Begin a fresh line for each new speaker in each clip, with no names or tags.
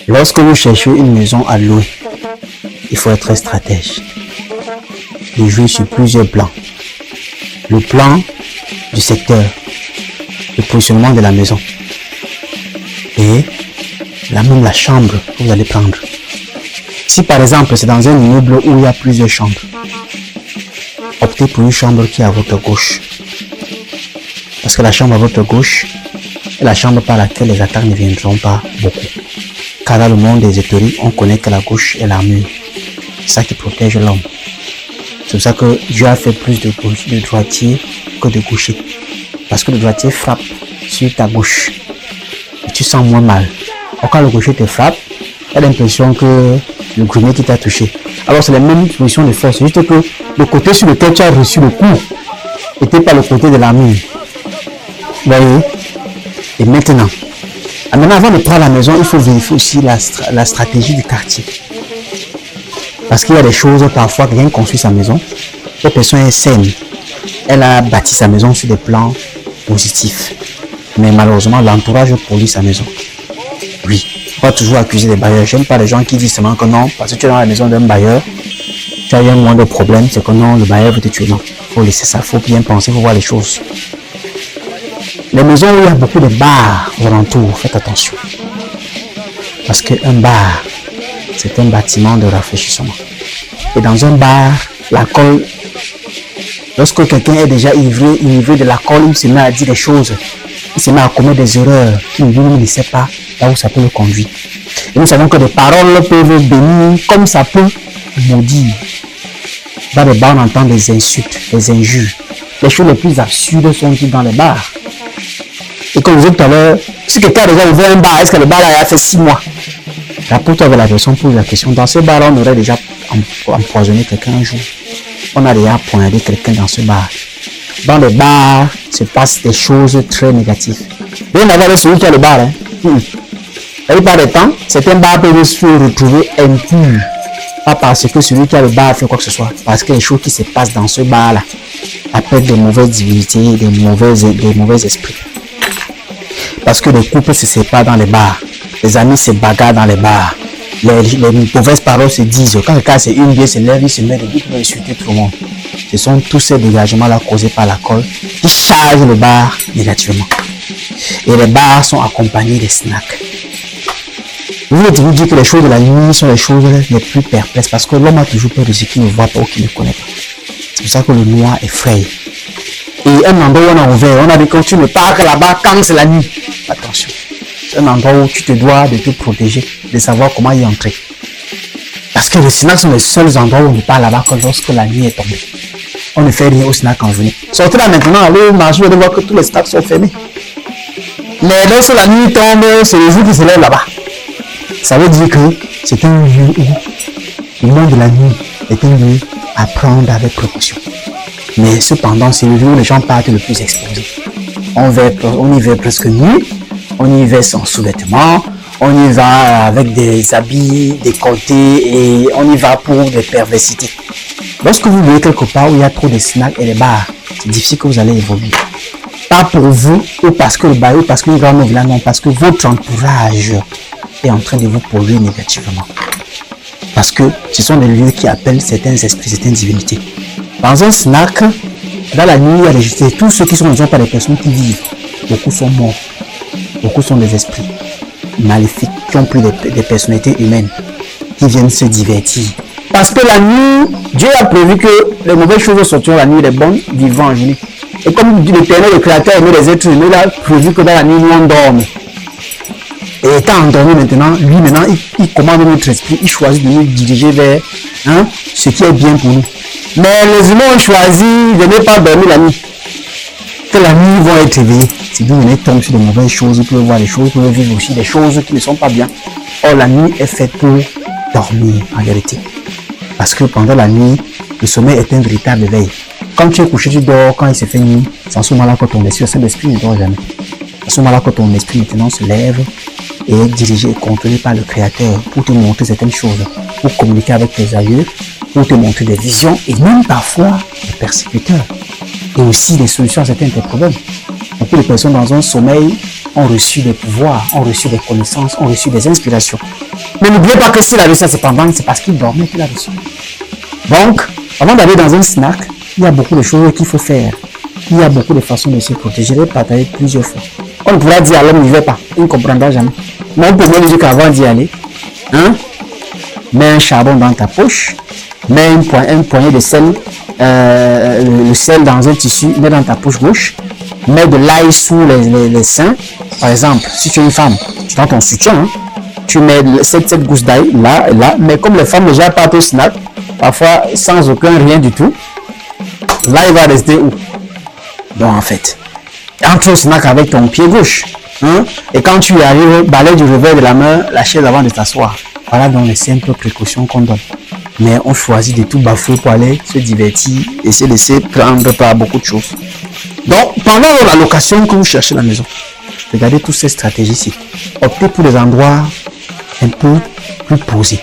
Lorsque vous cherchez une maison à louer, il faut être stratège et jouer sur plusieurs plans. Le plan du secteur, le positionnement de la maison et même la chambre que vous allez prendre. Si par exemple c'est dans un immeuble où il y a plusieurs chambres, optez pour une chambre qui est à votre gauche. Parce que la chambre à votre gauche est la chambre par laquelle les attaques ne viendront pas beaucoup. Car dans le monde des étoiles, on connaît que la gauche est l'armure. C'est ça qui protège l'homme. C'est pour ça que Dieu a fait plus de droitiers que de gauchers. Parce que le droitier frappe sur ta gauche. Et tu sens moins mal. Or, quand le gaucher te frappe, tu as l'impression que le grenade qui t'a touché. Alors c'est la même position de force. C'est juste que le côté sur lequel tu as reçu le coup n'était pas le côté de l'armure. Vous voyez? Et maintenant, avant de prendre la maison, il faut vérifier aussi la stratégie du quartier. Parce qu'il y a des choses, parfois, quelqu'un construit sa maison, la personne est saine. Elle a bâti sa maison sur des plans positifs. Mais malheureusement, l'entourage pollue sa maison. Oui, on va toujours accuser les bailleurs. J'aime pas les gens qui disent seulement que non, parce que tu es dans la maison d'un bailleur, tu as eu un moindre problème, c'est que non, le bailleur veut te tuer. Non, il faut laisser ça, il faut bien penser, il faut voir les choses. Les maisons où il y a beaucoup de bars aux alentours, faites attention. Parce qu'un bar, c'est un bâtiment de rafraîchissement. Et dans un bar, l'alcool, lorsque quelqu'un est déjà ivré de l'alcool, il se met à dire des choses, il se met à commettre des erreurs qu'il ne sait pas là où ça peut le conduire. Et nous savons que des paroles peuvent bénir comme ça peut maudire. Dans les bars, on entend des insultes, des injures. Les choses les plus absurdes sont dites dans les bars. Et comme je disais tout à l'heure, si quelqu'un a déjà ouvert un bar, est-ce que le bar a fait 6 mois? Rapport avec la personne pose la question. Dans ce bar, on aurait déjà empoisonné quelqu'un un jour. On a déjà poignardé quelqu'un dans ce bar. Dans les bars, se passent des choses très négatives. Rien à voir avec celui qui a le bar. La plupart du temps, certains bars peuvent se retrouver impurs. Pas parce que celui qui a le bar fait quoi que ce soit. Parce que les choses qui se passent dans ce bar-là appellent des mauvaises divinités, des mauvais esprits. Parce que les couples se séparent dans les bars. Les amis se bagarrent dans les bars. Les mauvaises paroles se disent. Quand quelqu'un c'est une bière se lève, il se met debout pour insulter tout le monde. Ce sont tous ces dégagements-là causés par l'alcool qui chargent le bar négativement. Et les bars sont accompagnés des snacks. Vous voulez dire que les choses de la nuit sont les choses les plus perplexes parce que l'homme a toujours peur de ce qu'il ne voit pas ou qu'il ne connaît pas. C'est pour ça que le noir effraie. Et un endroit où on a ouvert, on a dit quand tu ne pars que là-bas quand c'est la nuit. Attention, c'est un endroit où tu te dois de te protéger, de savoir comment y entrer. Parce que les snacks sont les seuls endroits où on ne part là-bas que lorsque la nuit est tombée. On ne fait rien aux snacks en journée. Sortez là maintenant, allez au marché, vous allez voir que tous les snacks sont fermés. Mais lorsque la nuit tombe, c'est le jour qui se lève là-bas. Ça veut dire que c'est un lieu où le monde de la nuit est un lieu à prendre avec précaution. Mais cependant, c'est le lieu où les gens partent le plus exposés. On y va presque nu, on y va sans sous-vêtements, on y va avec des habits décolletés et on y va pour des perversités. Lorsque vous voyez quelque part où il y a trop de snacks et des bars, c'est difficile que vous allez évoluer. Pas pour vous ou parce que le bar ou parce que le grand là, non, parce que votre entourage est en train de vous polluer négativement. Parce que ce sont des lieux qui appellent certains esprits, certaines divinités. Dans un snack, dans la nuit, il y a tous ceux qui sont déjà pas des personnes qui vivent. Beaucoup sont morts. Beaucoup sont des esprits maléfiques qui ont pris des personnalités humaines qui viennent se divertir. Parce que la nuit, Dieu a prévu que les mauvaises choses sortiront la nuit, les bonnes vivront en journée. Et comme l'Éternel, le Créateur, aimait les êtres humains, il a prévu que dans la nuit, nous on dorme. Et étant endormi maintenant, il commande notre esprit, il choisit de nous diriger vers ce qui est bien pour nous. Mais les humains ont choisi de ne pas dormir la nuit. Que la nuit, ils vont être éveillés. Si vous venez tomber sur de mauvaises choses, vous pouvez voir des choses, vous pouvez vivre aussi des choses qui ne sont pas bien. Or, la nuit est faite pour dormir, en vérité. Parce que pendant la nuit, le sommeil est un véritable éveil. Quand tu es couché, tu dors, quand il se fait nuit, c'est en ce moment-là que ton esprit, le Saint-Esprit ne dort jamais. C'est à ce moment-là que ton esprit maintenant se lève et est dirigé et contrôlé par le Créateur pour te montrer certaines choses, pour communiquer avec tes aïeux, pour te montrer des visions et même parfois des persécuteurs et aussi des solutions à certains de tes problèmes. Beaucoup de personnes dans un sommeil ont reçu des pouvoirs, ont reçu des connaissances, ont reçu des inspirations. Mais n'oubliez pas que s'il a reçu ça cependant, c'est parce qu'il dormait qu'il a reçu. Donc, avant d'aller dans un snack, il y a beaucoup de choses qu'il faut faire. Il y a beaucoup de façons de se protéger. Je vais partager plusieurs fois. On pourra dire à l'homme, n'y va pas. Il ne comprendra jamais. Mais on peut bien dire qu'avant d'y aller, mets un charbon dans ta poche, mets un poignet de sel, le sel dans un tissu, mets dans ta poche gauche, mets de l'ail sous les seins. Par exemple, si tu es une femme, tu as ton soutien, tu mets 7 gousses d'ail là et là, mais comme les femmes déjà partent au snack, parfois sans aucun rien du tout, là il va rester où? Donc en fait, entre au snack avec ton pied gauche, et quand tu y arrives, balaye du revers de la main la chaise avant de t'asseoir. Voilà donc les simples précautions qu'on donne. Mais on choisit de tout bafouer pour aller se divertir et se laisser prendre par beaucoup de choses. Donc pendant la location, quand vous cherchez la maison, regardez toutes ces stratégies-ci. Optez pour des endroits un peu plus posés.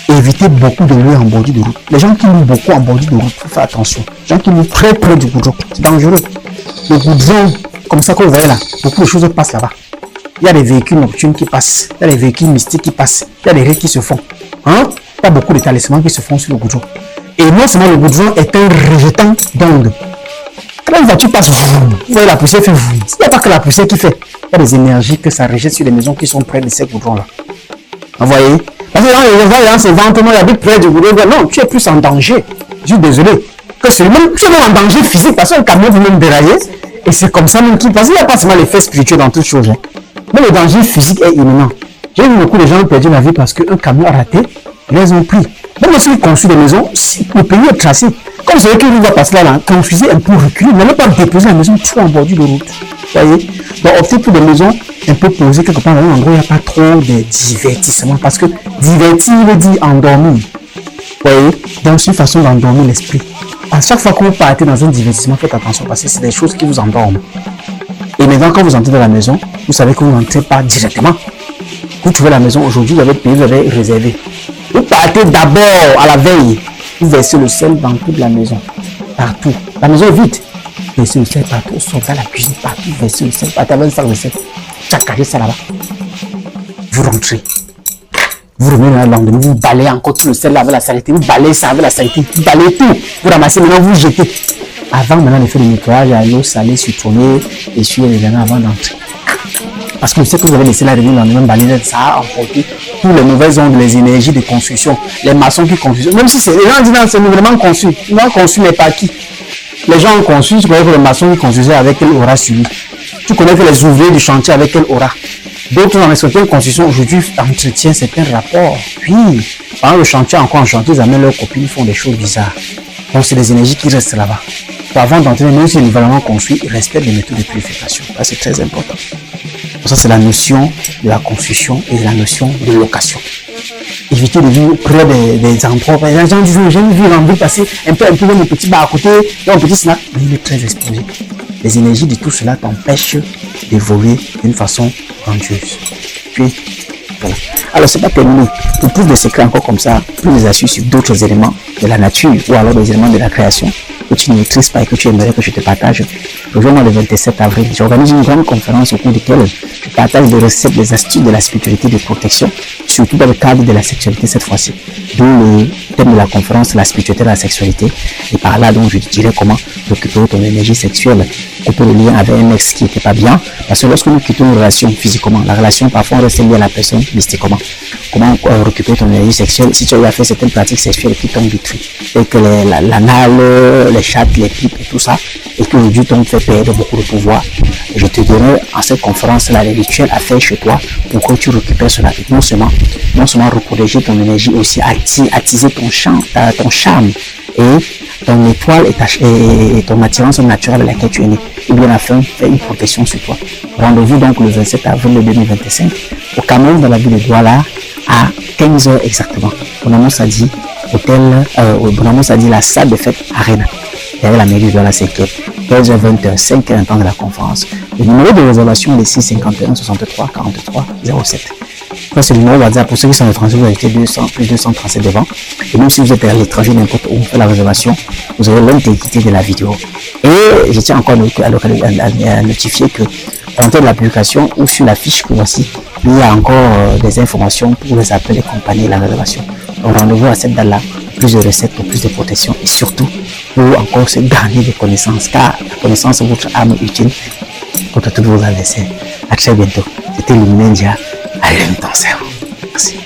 Évitez beaucoup de louer en bordure de route. Les gens qui louent beaucoup en bordure de route, il faut faire attention. Les gens qui louent très près du goudron, c'est dangereux. Le goudron, comme ça que vous voyez là, beaucoup de choses passent là-bas. Il y a des véhicules nocturnes qui passent, il y a des véhicules mystiques qui passent, il y a des raies qui se font. Il y a beaucoup d'établissements qui se font sur le goudron. Et non seulement le goudron est un rejetant d'ondes. Quand une voiture passe, vous voyez la poussière fait vous. Il n'y a pas que la poussière qui fait. Il y a des énergies que ça rejette sur les maisons qui sont près de ces goudrons-là. Vous voyez? Parce que dans les gens se vantent, il habite près du goudron. Non, tu es plus en danger. Je suis désolé. Que tu es même en danger physique parce qu'un camion peut même dérailler. Et c'est comme ça même qu'il passe. Il n'y a pas seulement l'effet spirituel dans toutes choses. Mais le danger physique est imminent. J'ai vu beaucoup de gens perdu la vie parce qu'un camion a raté. Ils les ont pris. Même si vous construisez des maisons, le pays est tracé. Comme celui qui va passer là, construisez un peu reculé, n'allez pas déposer la maison tout en bordure de route. Vous voyez? Donc optez pour des maisons un peu posées quelque part dans un endroit où il n'y a pas trop de divertissement. Parce que divertir veut dire endormir. Vous voyez? Donc c'est une façon d'endormir l'esprit. À chaque fois que vous partez dans un divertissement, faites attention parce que c'est des choses qui vous endorment. Et maintenant, quand vous entrez dans la maison, vous savez que vous n'entrez pas directement. Vous trouvez la maison aujourd'hui, vous avez payé, vous avez réservé. Vous partez d'abord à la veille. Vous versez le sel dans toute la maison. Partout. La maison est vide. Vous versez le sel partout. Vous sortez à la cuisine partout. Vous versez le sel partout. Avec un sac de sel. Tu as caché ça là-bas. Vous rentrez. Vous revenez le lendemain. Vous balayez encore tout le sel là avec la saleté. Vous balayez ça avec la saleté. Vous balayez tout. Vous ramassez maintenant, vous jetez. Avant maintenant de faire le nettoyage à l'eau salée, citronner, essuyer les derniers avant d'entrer. Parce que le sel que vous avez laissé là, le lendemain, balayer, ça a emporté tous les mauvaises ondes, les énergies de construction, les maçons qui construisent. Même si c'est les gens disent c'est nouvellement conçu. Non, conçu n'est pas qui. Les gens ont conçu, tu connais que les maçons qui construisaient avec quelle aura suivi. Tu connais que les ouvriers du chantier avec quelle aura. D'autres dans les sociétés de construction aujourd'hui entretiennent certains rapports. Oui, pendant le chantier, encore en chantier, ils amènent leurs copines, ils font des choses bizarres. Donc c'est des énergies qui restent là-bas. Avant d'entrer, même si c'est nouvellement construit, ils respectent les méthodes de purification. Ça c'est très important. Donc ça c'est la notion de la construction et la notion de location. Évitez de vivre près des endroits. Les gens disent, j'aime vivre en ville, passer un peu un petit bar à côté, un petit snack. Mais il est très exposé. Les énergies de tout cela t'empêchent d'évoluer d'une façon grandiose. Puis, voilà. Alors, c'est pas terminé. Pour plus de secrets encore comme ça, plus des astuces sur d'autres éléments de la nature ou alors des éléments de la création que tu ne maîtrises pas et que tu aimerais que je te partage. Rejoins-moi le 27 avril. J'organise une grande conférence au cours de laquelle je partage des recettes, des astuces de la spiritualité de protection, surtout dans le cadre de la sexualité cette fois-ci. D'où le thème de la conférence, la spiritualité de la sexualité. Et par là, donc, je te dirai comment récupérer ton énergie sexuelle, couper le lien avec un ex qui n'était pas bien. Parce que lorsque nous quittons une relation physiquement, la relation parfois reste liée à la personne mystiquement. Comment récupérer ton énergie sexuelle si tu as fait certaines pratiques sexuelles qui t'ont détruit. Et que l'anal, les chattes, les pipes et tout ça, et que aujourd'hui t'ont fait perdre beaucoup de pouvoir. Je te donnerai en cette conférence-là les rituels à faire chez toi pour que tu récupères cela. Et non seulement reprotéger ton énergie, aussi attiser ton charme et ton étoile et ton attirance naturelle à laquelle tu es né. Et bien enfin, faire une protection sur toi. Rendez-vous donc le 27 avril 2025 au Cameroun, dans la ville de Douala, à 15h exactement. Bon annonce a dit la salle de fête Arena. Derrière la mairie de Douala, c'est 15h, 20h, 5h, temps de la conférence. Le numéro de réservation est 651 63 43 07. Ça, c'est le numéro WhatsApp. Pour ceux qui sont étrangers, vous avez plus 237 devant. Et même si vous êtes à l'étranger, n'importe où, vous faites la réservation, vous aurez l'intégrité de la vidéo. Et je tiens encore à notifier que comptez de l'application ou sur la fiche que voici. Il y a encore des informations pour les appels, les compagnies et la réservation. Donc rendez-vous à cette date-là, plus de recettes, pour plus de protection et surtout pour encore se gagner des connaissances, car la connaissance est votre arme utile contre tous vos adversaires. À très bientôt. C'était Luminendia. Allume ton cerveau. Merci.